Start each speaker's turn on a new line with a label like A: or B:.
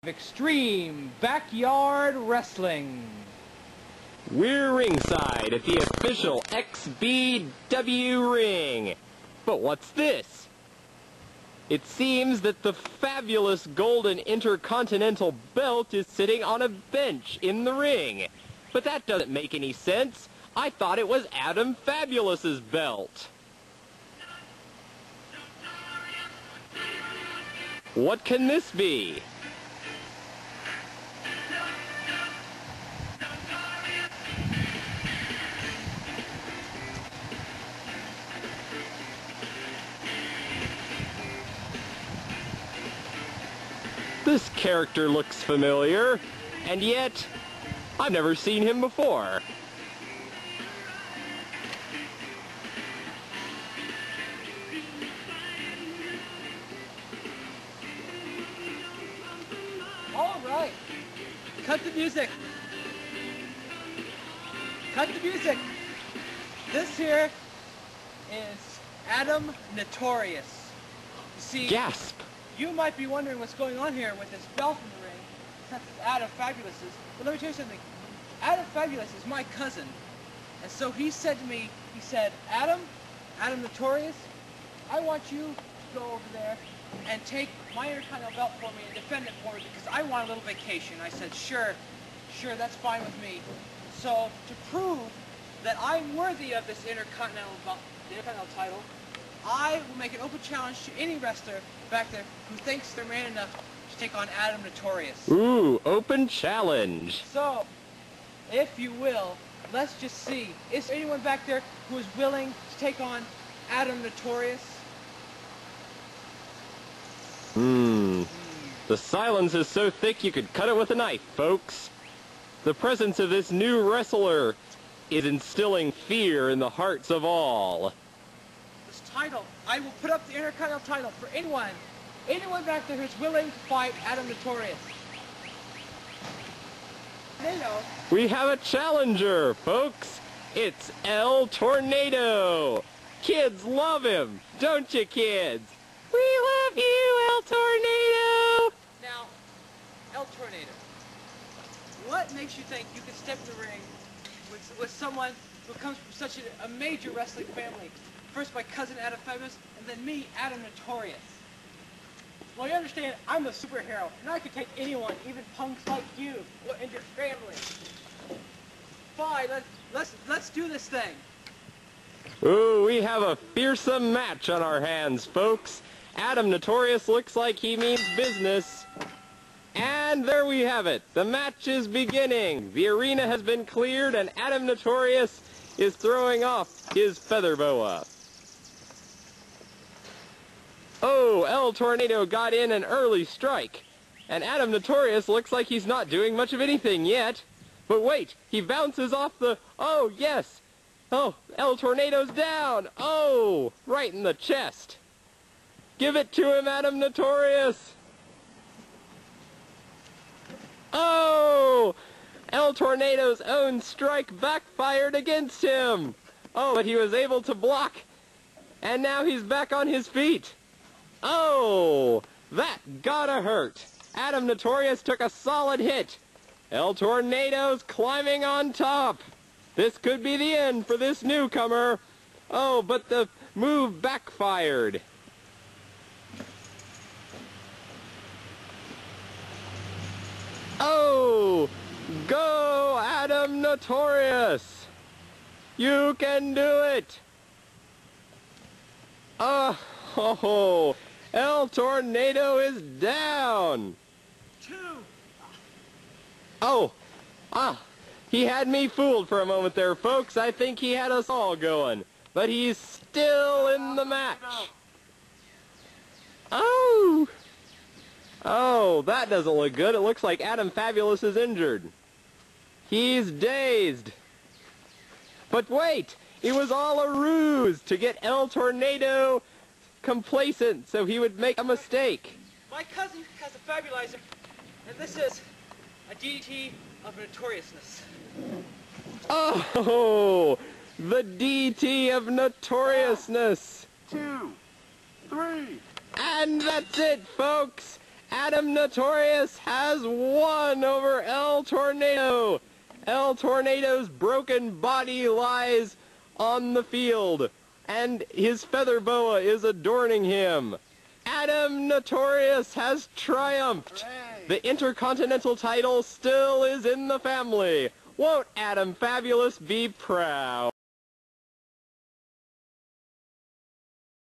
A: Extreme Backyard Wrestling.
B: We're ringside at the official XBW ring. But what's this? It seems that the fabulous golden intercontinental belt is sitting on a bench in the ring. But that doesn't make any sense. I thought it was Adam Fabulous's belt. What can this be? This character looks familiar, and yet I've never seen him before.
A: All right, cut the music. Cut the music. This here is Adam Notorious. You see,
B: Gasp!
A: you might be wondering what's going on here with this belt in the ring, since it's Adam Fabulous's. But let me tell you something. Adam Fabulous is my cousin. And so he said to me, he said, Adam Notorious, I want you to go over there and take my Intercontinental belt for me and defend it for me because I want a little vacation. I said, sure, that's fine with me. So to prove that I'm worthy of this Intercontinental belt, the Intercontinental title, I will make an open challenge to any wrestler back there who thinks they're man enough to take on Adam Notorious.
B: Ooh, open challenge.
A: So, if you will, let's just see. Is there anyone back there who is willing to take on Adam Notorious?
B: The silence is so thick you could cut it with a knife, folks. The presence of this new wrestler is instilling fear in the hearts of all.
A: This title, I will put up the Intercontinental title for anyone back there who's willing to fight Adam Notorious.
B: We have a challenger, folks. It's El Tornado. Kids love him, don't you, kids? We love you, El Tornado.
A: what makes you think you can step in the ring with someone who comes from such a major wrestling family? First my cousin Adam Fabulous, and then me, Adam Notorious. Well, you understand, I'm a superhero, and I can take anyone, even punks like you, and your family. Fine, let's do this thing.
B: Ooh, we have a fearsome match on our hands, folks. Adam Notorious looks like he means business. And there we have it. The match is beginning. The arena has been cleared, and Adam Notorious is throwing off his feather boa. Oh, El Tornado got in an early strike. And Adam Notorious looks like he's not doing much of anything yet. But wait, he bounces off the... Oh, yes. Oh, El Tornado's down. Oh, right in the chest. Give it to him, Adam Notorious. Oh, El Tornado's own strike backfired against him. Oh, but he was able to block. And now he's back on his feet. Oh, that gotta hurt. Adam Notorious took a solid hit. El Tornado's climbing on top. This could be the end for this newcomer. Oh, but the move backfired. Oh, go Adam Notorious. You can do it. Oh, El Tornado is down.
A: 2.
B: Oh, he had me fooled for a moment there, folks. I think he had us all going. But he's still in the match. Oh! Oh, that doesn't look good. It looks like Adam Fabulous is injured. He's dazed. But wait! It was all a ruse to get El Tornado complacent so he would make a mistake.
A: My cousin has a fabulizer, and this is a DDT of notoriousness.
B: Oh, the DT of notoriousness.
C: 2, 3.
B: And that's it, folks. Adam Notorious has won over El Tornado. El Tornado's broken body lies on the field, and his feather boa is adorning him. Adam Notorious has triumphed.
C: Hooray.
B: The Intercontinental title still is in the family. Won't Adam Fabulous be proud?